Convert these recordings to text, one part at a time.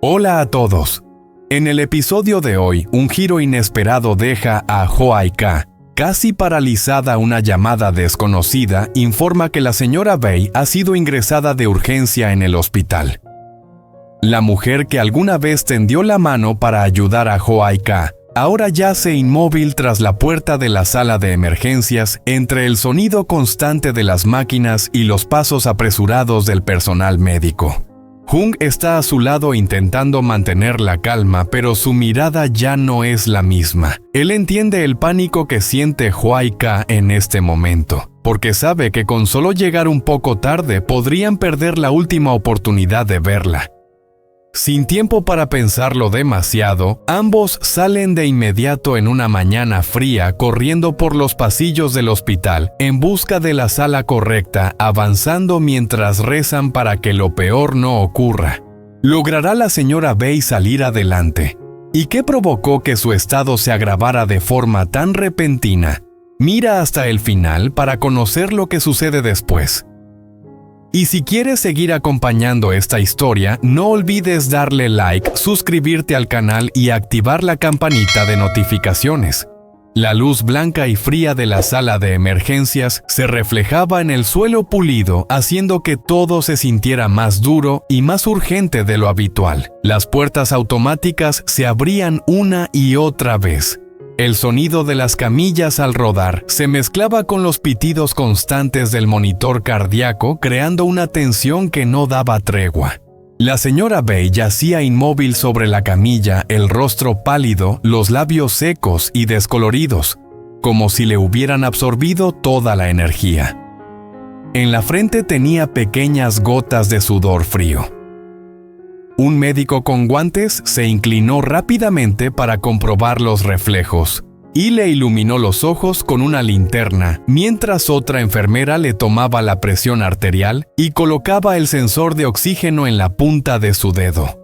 Hola a todos. En el episodio de hoy, un giro inesperado deja a Hyo-Ae-ka. Casi paralizada, una llamada desconocida informa que la señora Bae ha sido ingresada de urgencia en el hospital. La mujer que alguna vez tendió la mano para ayudar a Hyo-Ae-ka ahora yace inmóvil tras la puerta de la sala de emergencias entre el sonido constante de las máquinas y los pasos apresurados del personal médico. Jung está a su lado intentando mantener la calma, pero su mirada ya no es la misma. Él entiende el pánico que siente Hyo-Ae-ka en este momento, porque sabe que con solo llegar un poco tarde podrían perder la última oportunidad de verla. Sin tiempo para pensarlo demasiado, ambos salen de inmediato en una mañana fría corriendo por los pasillos del hospital en busca de la sala correcta, avanzando mientras rezan para que lo peor no ocurra. ¿Logrará la señora Bae salir adelante? ¿Y qué provocó que su estado se agravara de forma tan repentina? Mira hasta el final para conocer lo que sucede después. Y si quieres seguir acompañando esta historia, no olvides darle like, suscribirte al canal y activar la campanita de notificaciones. La luz blanca y fría de la sala de emergencias se reflejaba en el suelo pulido, haciendo que todo se sintiera más duro y más urgente de lo habitual. Las puertas automáticas se abrían una y otra vez. El sonido de las camillas al rodar se mezclaba con los pitidos constantes del monitor cardíaco, creando una tensión que no daba tregua. La señora Bae yacía inmóvil sobre la camilla, el rostro pálido, los labios secos y descoloridos, como si le hubieran absorbido toda la energía. En la frente tenía pequeñas gotas de sudor frío. Un médico con guantes se inclinó rápidamente para comprobar los reflejos y le iluminó los ojos con una linterna, mientras otra enfermera le tomaba la presión arterial y colocaba el sensor de oxígeno en la punta de su dedo.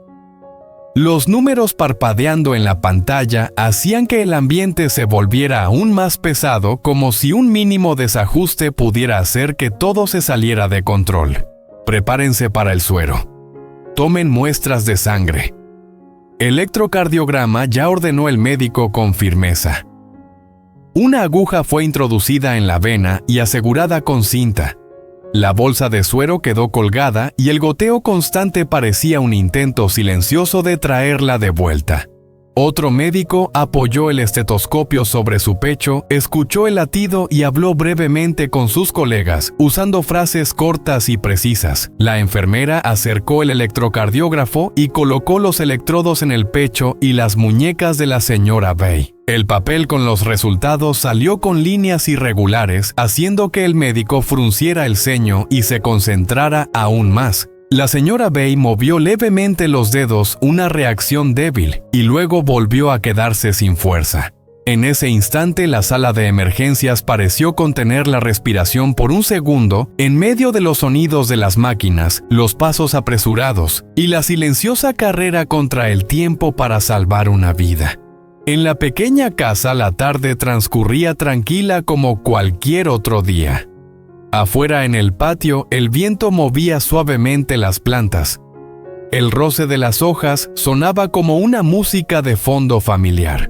Los números parpadeando en la pantalla hacían que el ambiente se volviera aún más pesado, como si un mínimo desajuste pudiera hacer que todo se saliera de control. Prepárense para el suero. Tomen muestras de sangre. Electrocardiograma, ya ordenó el médico con firmeza. Una aguja fue introducida en la vena y asegurada con cinta. La bolsa de suero quedó colgada y el goteo constante parecía un intento silencioso de traerla de vuelta. Otro médico apoyó el estetoscopio sobre su pecho, escuchó el latido y habló brevemente con sus colegas, usando frases cortas y precisas. La enfermera acercó el electrocardiógrafo y colocó los electrodos en el pecho y las muñecas de la señora Bae. El papel con los resultados salió con líneas irregulares, haciendo que el médico frunciera el ceño y se concentrara aún más. La señora Bae movió levemente los dedos, una reacción débil, y luego volvió a quedarse sin fuerza. En ese instante, la sala de emergencias pareció contener la respiración por un segundo, en medio de los sonidos de las máquinas, los pasos apresurados y la silenciosa carrera contra el tiempo para salvar una vida. En la pequeña casa, la tarde transcurría tranquila como cualquier otro día. Afuera en el patio, el viento movía suavemente las plantas. El roce de las hojas sonaba como una música de fondo familiar.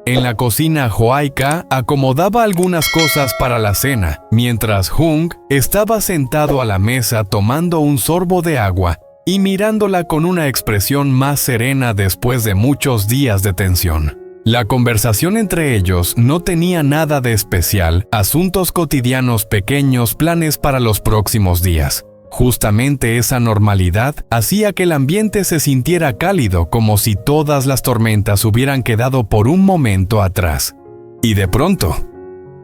En la cocina, Hyo-Ae-ka acomodaba algunas cosas para la cena, mientras Jung estaba sentado a la mesa tomando un sorbo de agua y mirándola con una expresión más serena después de muchos días de tensión. La conversación entre ellos no tenía nada de especial, asuntos cotidianos pequeños, planes para los próximos días. Justamente esa normalidad hacía que el ambiente se sintiera cálido, como si todas las tormentas hubieran quedado por un momento atrás. Y de pronto,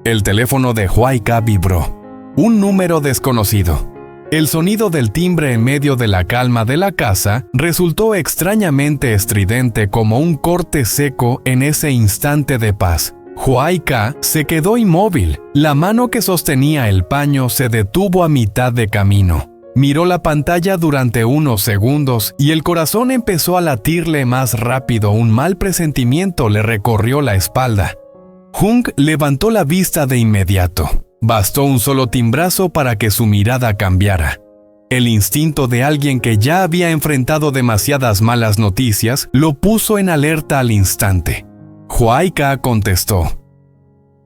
el teléfono de Hyo-Ae-ka vibró. Un número desconocido. El sonido del timbre en medio de la calma de la casa resultó extrañamente estridente, como un corte seco en ese instante de paz. Hyo-Ae-ka se quedó inmóvil. La mano que sostenía el paño se detuvo a mitad de camino. Miró la pantalla durante unos segundos y el corazón empezó a latirle más rápido. Un mal presentimiento le recorrió la espalda. Jung levantó la vista de inmediato. Bastó un solo timbrazo para que su mirada cambiara. El instinto de alguien que ya había enfrentado demasiadas malas noticias lo puso en alerta al instante. Huayca contestó.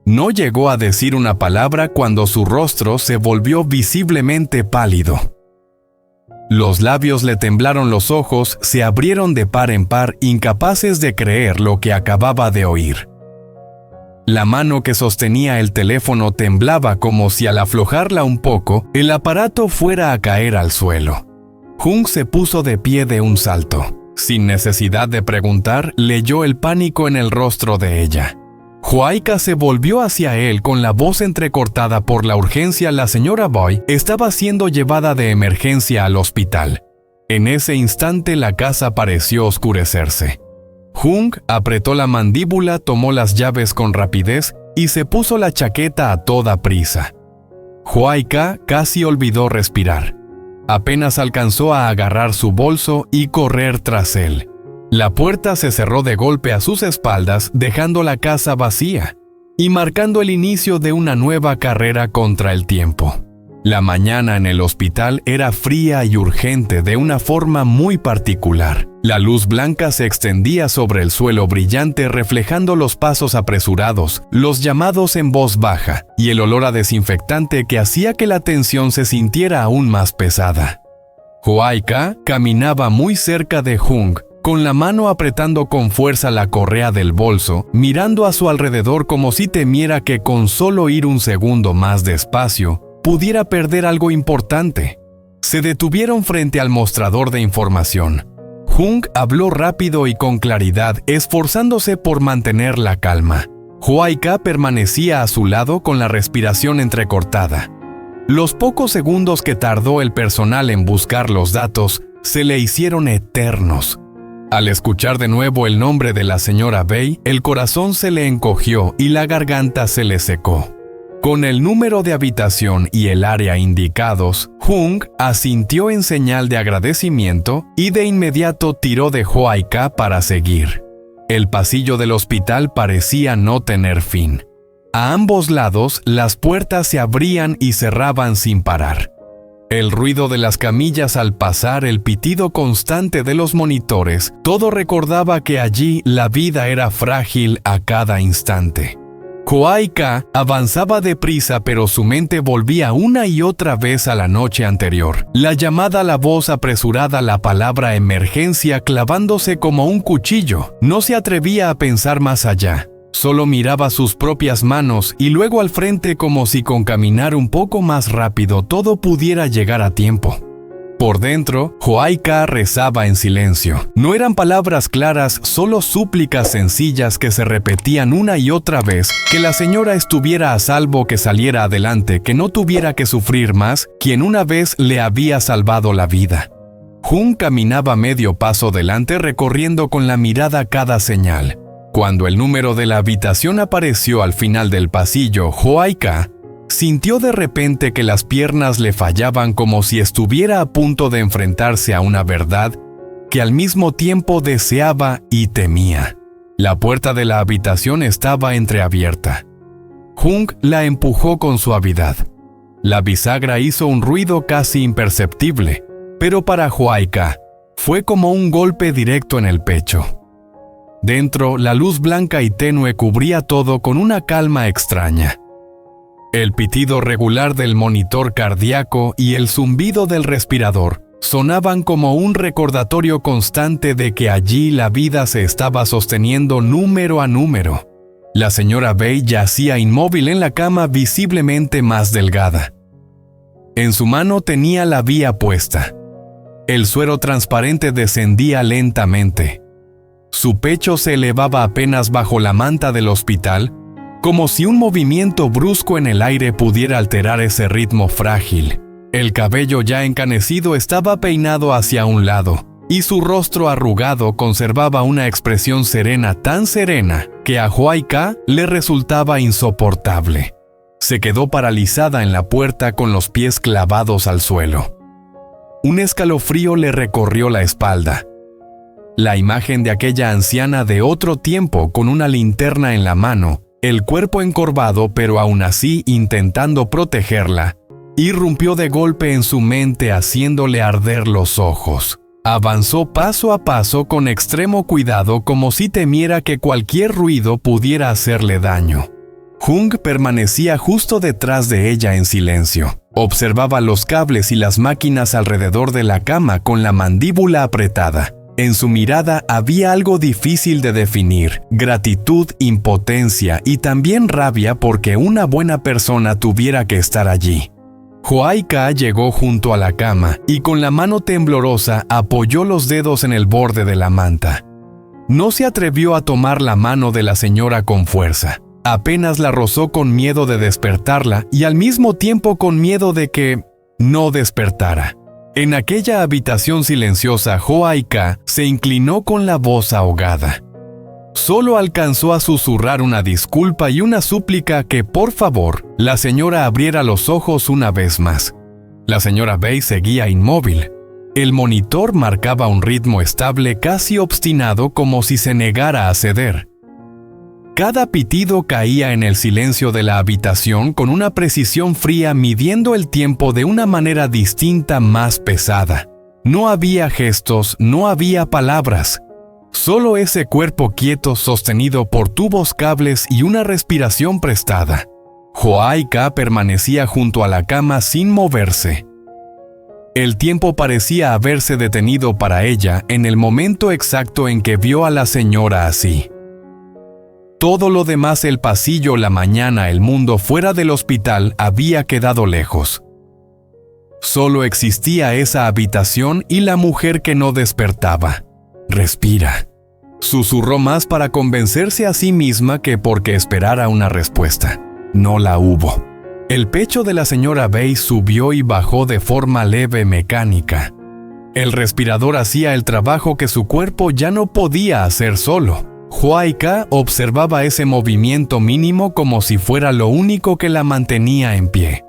No llegó a decir una palabra cuando su rostro se volvió visiblemente pálido. Los labios le temblaron, los ojos se abrieron de par en par, incapaces de creer lo que acababa de oír. La mano que sostenía el teléfono temblaba como si al aflojarla un poco, el aparato fuera a caer al suelo. Jung se puso de pie de un salto. Sin necesidad de preguntar, leyó el pánico en el rostro de ella. Huayca se volvió hacia él con la voz entrecortada por la urgencia. La señora Boy estaba siendo llevada de emergencia al hospital. En ese instante la casa pareció oscurecerse. Jung apretó la mandíbula, tomó las llaves con rapidez y se puso la chaqueta a toda prisa. Huayca casi olvidó respirar. Apenas alcanzó a agarrar su bolso y correr tras él. La puerta se cerró de golpe a sus espaldas, dejando la casa vacía y marcando el inicio de una nueva carrera contra el tiempo. La mañana en el hospital era fría y urgente de una forma muy particular. La luz blanca se extendía sobre el suelo brillante, reflejando los pasos apresurados, los llamados en voz baja y el olor a desinfectante que hacía que la tensión se sintiera aún más pesada. Huayca caminaba muy cerca de Jung, con la mano apretando con fuerza la correa del bolso, mirando a su alrededor como si temiera que con solo ir un segundo más despacio, pudiera perder algo importante. Se detuvieron frente al mostrador de información. Jung habló rápido y con claridad, esforzándose por mantener la calma. Huayca permanecía a su lado con la respiración entrecortada. Los pocos segundos que tardó el personal en buscar los datos se le hicieron eternos. Al escuchar de nuevo el nombre de la señora Bei, el corazón se le encogió y la garganta se le secó. Con el número de habitación y el área indicados, Jung asintió en señal de agradecimiento y de inmediato tiró de Huayca para seguir. El pasillo del hospital parecía no tener fin. A ambos lados, las puertas se abrían y cerraban sin parar. El ruido de las camillas al pasar, el pitido constante de los monitores, todo recordaba que allí la vida era frágil a cada instante. Huayca avanzaba deprisa, pero su mente volvía una y otra vez a la noche anterior. La llamada, la voz apresurada, la palabra emergencia clavándose como un cuchillo. No se atrevía a pensar más allá. Solo miraba sus propias manos y luego al frente, como si con caminar un poco más rápido todo pudiera llegar a tiempo. Por dentro, Huayca rezaba en silencio. No eran palabras claras, solo súplicas sencillas que se repetían una y otra vez: que la señora estuviera a salvo, que saliera adelante, que no tuviera que sufrir más quien una vez le había salvado la vida. Jung caminaba medio paso delante, recorriendo con la mirada cada señal. Cuando el número de la habitación apareció al final del pasillo, Huayca sintió de repente que las piernas le fallaban, como si estuviera a punto de enfrentarse a una verdad que al mismo tiempo deseaba y temía. La puerta de la habitación estaba entreabierta. Jung la empujó con suavidad. La bisagra hizo un ruido casi imperceptible, pero para Huayca fue como un golpe directo en el pecho. Dentro, la luz blanca y tenue cubría todo con una calma extraña. El pitido regular del monitor cardíaco y el zumbido del respirador sonaban como un recordatorio constante de que allí la vida se estaba sosteniendo número a número. La señora Bei yacía inmóvil en la cama, visiblemente más delgada. En su mano tenía la vía puesta. El suero transparente descendía lentamente. Su pecho se elevaba apenas bajo la manta del hospital, como si un movimiento brusco en el aire pudiera alterar ese ritmo frágil. El cabello ya encanecido estaba peinado hacia un lado, y su rostro arrugado conservaba una expresión serena, tan serena que a Huayca le resultaba insoportable. Se quedó paralizada en la puerta con los pies clavados al suelo. Un escalofrío le recorrió la espalda. La imagen de aquella anciana de otro tiempo con una linterna en la mano, el cuerpo encorvado pero aún así intentando protegerla, irrumpió de golpe en su mente haciéndole arder los ojos. Avanzó paso a paso con extremo cuidado como si temiera que cualquier ruido pudiera hacerle daño. Jung permanecía justo detrás de ella en silencio. Observaba los cables y las máquinas alrededor de la cama con la mandíbula apretada. En su mirada había algo difícil de definir: gratitud, impotencia y también rabia porque una buena persona tuviera que estar allí. Hoai-Ka llegó junto a la cama y con la mano temblorosa apoyó los dedos en el borde de la manta. No se atrevió a tomar la mano de la señora con fuerza. Apenas la rozó con miedo de despertarla y al mismo tiempo con miedo de que no despertara. En aquella habitación silenciosa, Hoai-Ka se inclinó con la voz ahogada. Solo alcanzó a susurrar una disculpa y una súplica que, por favor, la señora abriera los ojos una vez más. La señora Bei seguía inmóvil. El monitor marcaba un ritmo estable casi obstinado como si se negara a ceder. Cada pitido caía en el silencio de la habitación con una precisión fría midiendo el tiempo de una manera distinta más pesada. No había gestos, no había palabras. Solo ese cuerpo quieto sostenido por tubos, cables y una respiración prestada. Hoai-Ka permanecía junto a la cama sin moverse. El tiempo parecía haberse detenido para ella en el momento exacto en que vio a la señora así. Todo lo demás, el pasillo, la mañana, el mundo fuera del hospital, había quedado lejos. Solo existía esa habitación y la mujer que no despertaba. «Respira», susurró más para convencerse a sí misma que porque esperara una respuesta. No la hubo. El pecho de la señora Bei subió y bajó de forma leve, mecánica. El respirador hacía el trabajo que su cuerpo ya no podía hacer solo. Hoai-Ka observaba ese movimiento mínimo como si fuera lo único que la mantenía en pie.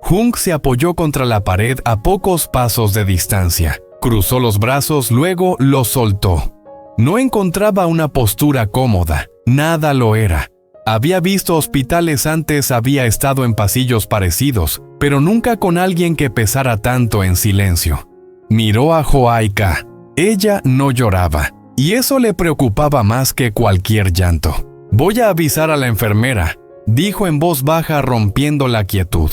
Jung se apoyó contra la pared a pocos pasos de distancia. Cruzó los brazos, luego los soltó. No encontraba una postura cómoda. Nada lo era. Había visto hospitales antes, había estado en pasillos parecidos, pero nunca con alguien que pesara tanto en silencio. Miró a Hoai-Ka. Ella no lloraba. Y eso le preocupaba más que cualquier llanto. «Voy a avisar a la enfermera», dijo en voz baja rompiendo la quietud.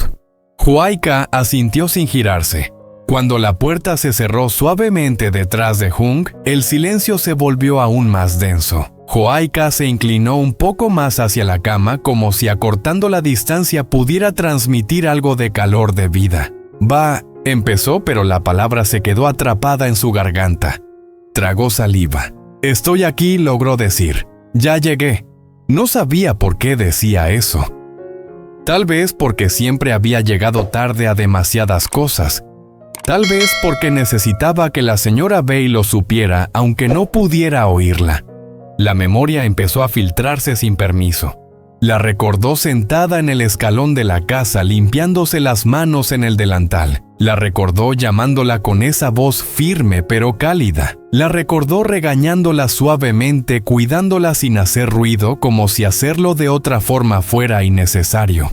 Hoai-Ka asintió sin girarse. Cuando la puerta se cerró suavemente detrás de Jung, el silencio se volvió aún más denso. Hoai-Ka se inclinó un poco más hacia la cama como si acortando la distancia pudiera transmitir algo de calor de vida. «Va», empezó, pero la palabra se quedó atrapada en su garganta. Tragó saliva. «Estoy aquí», logró decir. «Ya llegué». No sabía por qué decía eso. Tal vez porque siempre había llegado tarde a demasiadas cosas. Tal vez porque necesitaba que la señora Bei lo supiera, aunque no pudiera oírla. La memoria empezó a filtrarse sin permiso. La recordó sentada en el escalón de la casa, limpiándose las manos en el delantal. La recordó llamándola con esa voz firme pero cálida. La recordó regañándola suavemente, cuidándola sin hacer ruido, como si hacerlo de otra forma fuera innecesario.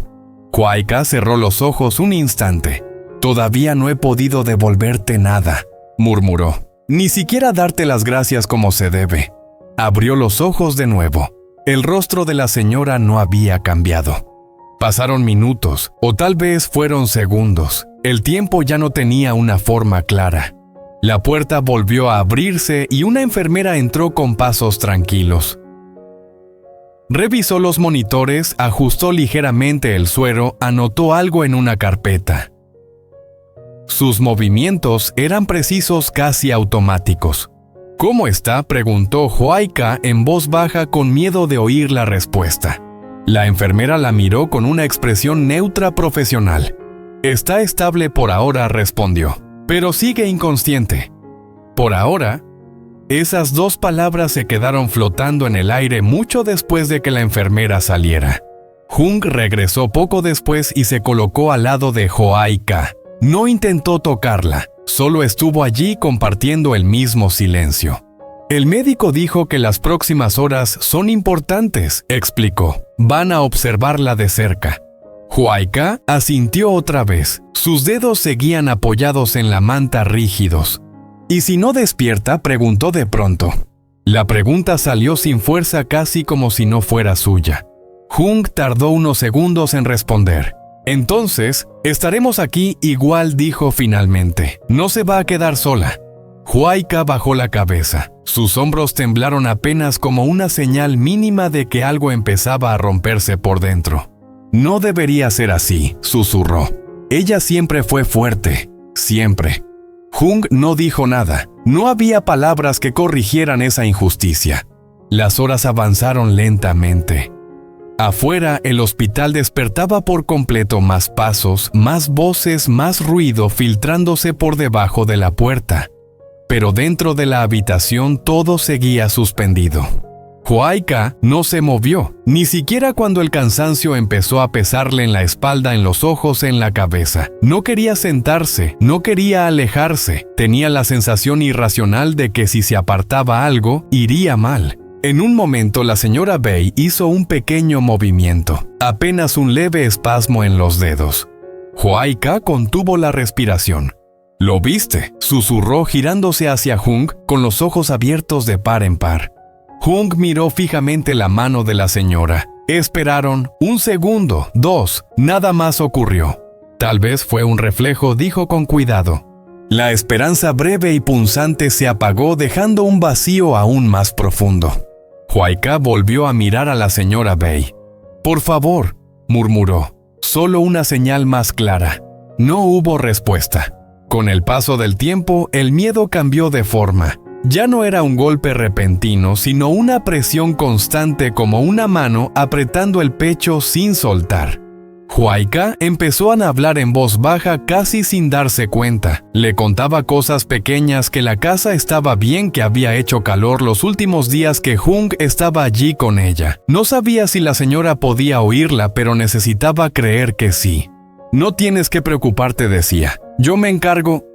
Hoai-Ka cerró los ojos un instante. «Todavía no he podido devolverte nada», murmuró. «Ni siquiera darte las gracias como se debe». Abrió los ojos de nuevo. El rostro de la señora no había cambiado. Pasaron minutos, o tal vez fueron segundos. El tiempo ya no tenía una forma clara. La puerta volvió a abrirse y una enfermera entró con pasos tranquilos. Revisó los monitores, ajustó ligeramente el suero, anotó algo en una carpeta. Sus movimientos eran precisos, casi automáticos. «¿Cómo está?», preguntó Hoai-Ka en voz baja con miedo de oír la respuesta. La enfermera la miró con una expresión neutra profesional. «Está estable por ahora», respondió, «pero sigue inconsciente». «¿Por ahora?». Esas dos palabras se quedaron flotando en el aire mucho después de que la enfermera saliera. Jung regresó poco después y se colocó al lado de Hoai-Ka. No intentó tocarla. Solo estuvo allí compartiendo el mismo silencio. «El médico dijo que las próximas horas son importantes», explicó. «Van a observarla de cerca». Huayca asintió otra vez. Sus dedos seguían apoyados en la manta rígidos. ¿Y si no despierta?, preguntó de pronto. La pregunta salió sin fuerza, casi como si no fuera suya. Hung tardó unos segundos en responder. Entonces, estaremos aquí igual, dijo finalmente. No se va a quedar sola. Huayca bajó la cabeza. Sus hombros temblaron apenas como una señal mínima de que algo empezaba a romperse por dentro. No debería ser así, susurró. Ella siempre fue fuerte, siempre. Hung no dijo nada. No había palabras que corrigieran esa injusticia. Las horas avanzaron lentamente. Afuera, el hospital despertaba por completo, más pasos, más voces, más ruido filtrándose por debajo de la puerta. Pero dentro de la habitación todo seguía suspendido. Huayca no se movió, ni siquiera cuando el cansancio empezó a pesarle en la espalda, en los ojos, en la cabeza. No quería sentarse, no quería alejarse. Tenía la sensación irracional de que si se apartaba algo, iría mal. En un momento la señora Bai hizo un pequeño movimiento, apenas un leve espasmo en los dedos. Huayca contuvo la respiración. «¿Lo viste?», susurró girándose hacia Hung con los ojos abiertos de par en par. Hung miró fijamente la mano de la señora. Esperaron 1 segundo, 2, nada más ocurrió. Tal vez fue un reflejo, dijo con cuidado. La esperanza breve y punzante se apagó, dejando un vacío aún más profundo. Huayca volvió a mirar a la señora Bai. «Por favor», murmuró. Solo una señal más clara. No hubo respuesta. Con el paso del tiempo, el miedo cambió de forma. Ya no era un golpe repentino, sino una presión constante, como una mano apretando el pecho sin soltar. Huayca empezó a hablar en voz baja, casi sin darse cuenta. Le contaba cosas pequeñas, que la casa estaba bien, que había hecho calor los últimos días, que Hung estaba allí con ella. No sabía si la señora podía oírla, pero necesitaba creer que sí. «No tienes que preocuparte», decía. «Yo me encargo».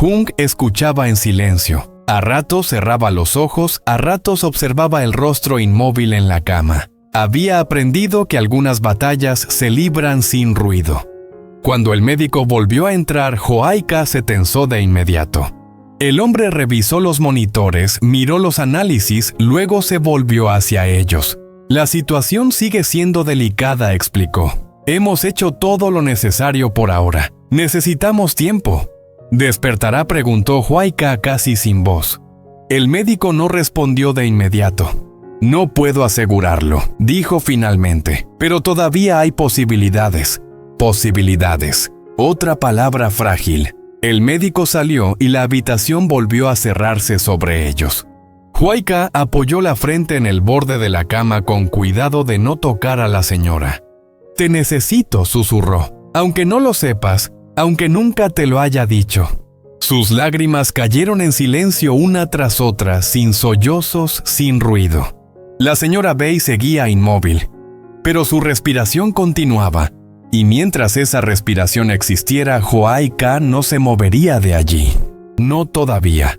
Hung escuchaba en silencio. A ratos cerraba los ojos, a ratos observaba el rostro inmóvil en la cama. Había aprendido que algunas batallas se libran sin ruido. Cuando el médico volvió a entrar, Huayca se tensó de inmediato. El hombre revisó los monitores, miró los análisis, luego se volvió hacia ellos. «La situación sigue siendo delicada», explicó. «Hemos hecho todo lo necesario por ahora. Necesitamos tiempo». «¿Despertará?», preguntó Huayca casi sin voz. El médico no respondió de inmediato. «No puedo asegurarlo», dijo finalmente, «pero todavía hay posibilidades». Posibilidades. Otra palabra frágil. El médico salió y la habitación volvió a cerrarse sobre ellos. Huayca apoyó la frente en el borde de la cama con cuidado de no tocar a la señora. «Te necesito», susurró. «Aunque no lo sepas, aunque nunca te lo haya dicho». Sus lágrimas cayeron en silencio una tras otra, sin sollozos, sin ruido. La señora Bai seguía inmóvil, pero su respiración continuaba, y mientras esa respiración existiera, Huayca no se movería de allí. No todavía.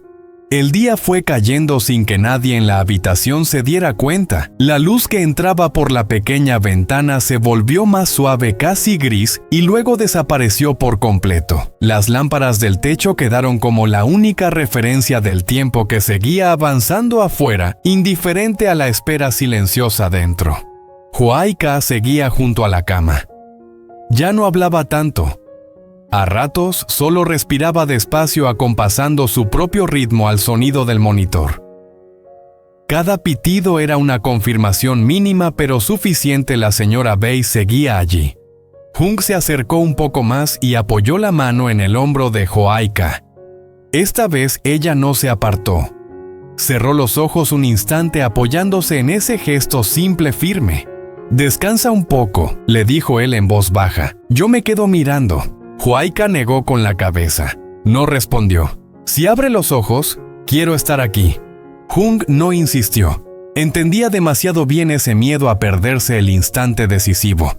El día fue cayendo sin que nadie en la habitación se diera cuenta. La luz que entraba por la pequeña ventana se volvió más suave, casi gris, y luego desapareció por completo. Las lámparas del techo quedaron como la única referencia del tiempo que seguía avanzando afuera, indiferente a la espera silenciosa dentro. Huayca seguía junto a la cama. Ya no hablaba tanto. A ratos solo respiraba despacio, acompasando su propio ritmo al sonido del monitor. Cada pitido era una confirmación mínima pero suficiente. La señora Bai seguía allí. Hung se acercó un poco más y apoyó la mano en el hombro de Huayca. Esta vez ella no se apartó. Cerró los ojos un instante, apoyándose en ese gesto simple, firme. «Descansa un poco», le dijo él en voz baja. «Yo me quedo mirando». Huayca negó con la cabeza. No respondió. «Si abre los ojos, quiero estar aquí». Hung no insistió. Entendía demasiado bien ese miedo a perderse el instante decisivo.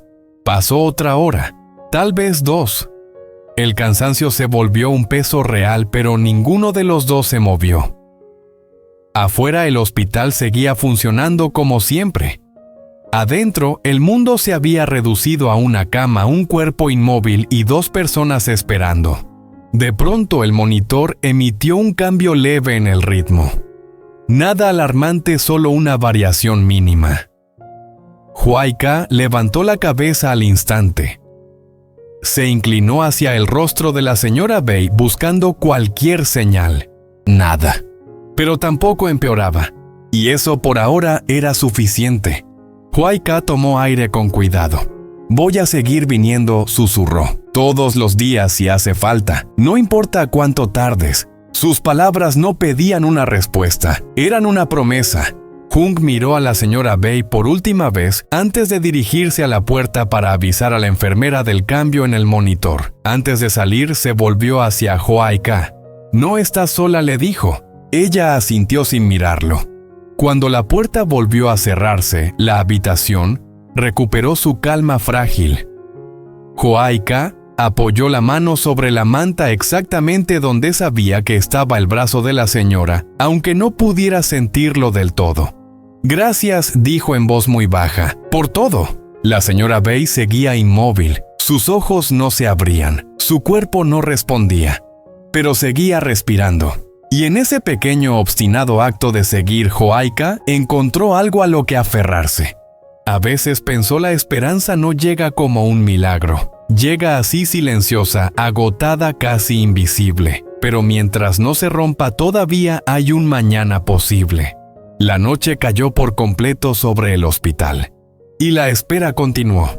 Pasó otra hora, tal vez 2. El cansancio se volvió un peso real, pero ninguno de los dos se movió. Afuera el hospital seguía funcionando como siempre. Adentro, el mundo se había reducido a una cama, un cuerpo inmóvil y 2 personas esperando. De pronto, el monitor emitió un cambio leve en el ritmo. Nada alarmante, solo una variación mínima. Huayca levantó la cabeza al instante. Se inclinó hacia el rostro de la señora Bai buscando cualquier señal. Nada. Pero tampoco empeoraba. Y eso por ahora era suficiente. Huayca tomó aire con cuidado. «Voy a seguir viniendo», susurró. «Todos los días si hace falta. No importa cuánto tardes». Sus palabras no pedían una respuesta, eran una promesa. Jung miró a la señora Bai por última vez antes de dirigirse a la puerta para avisar a la enfermera del cambio en el monitor. Antes de salir, se volvió hacia Huayca. «No estás sola», le dijo. Ella asintió sin mirarlo. Cuando la puerta volvió a cerrarse, la habitación recuperó su calma frágil. Huayca apoyó la mano sobre la manta exactamente donde sabía que estaba el brazo de la señora, aunque no pudiera sentirlo del todo. «Gracias», dijo en voz muy baja, «por todo». La señora Bai seguía inmóvil. Sus ojos no se abrían, su cuerpo no respondía, pero seguía respirando. Y en ese pequeño obstinado acto de seguir, Huayca encontró algo a lo que aferrarse. A veces pensó, la esperanza no llega como un milagro. Llega así silenciosa, agotada, casi invisible. Pero mientras no se rompa, todavía hay un mañana posible. La noche cayó por completo sobre el hospital. Y la espera continuó.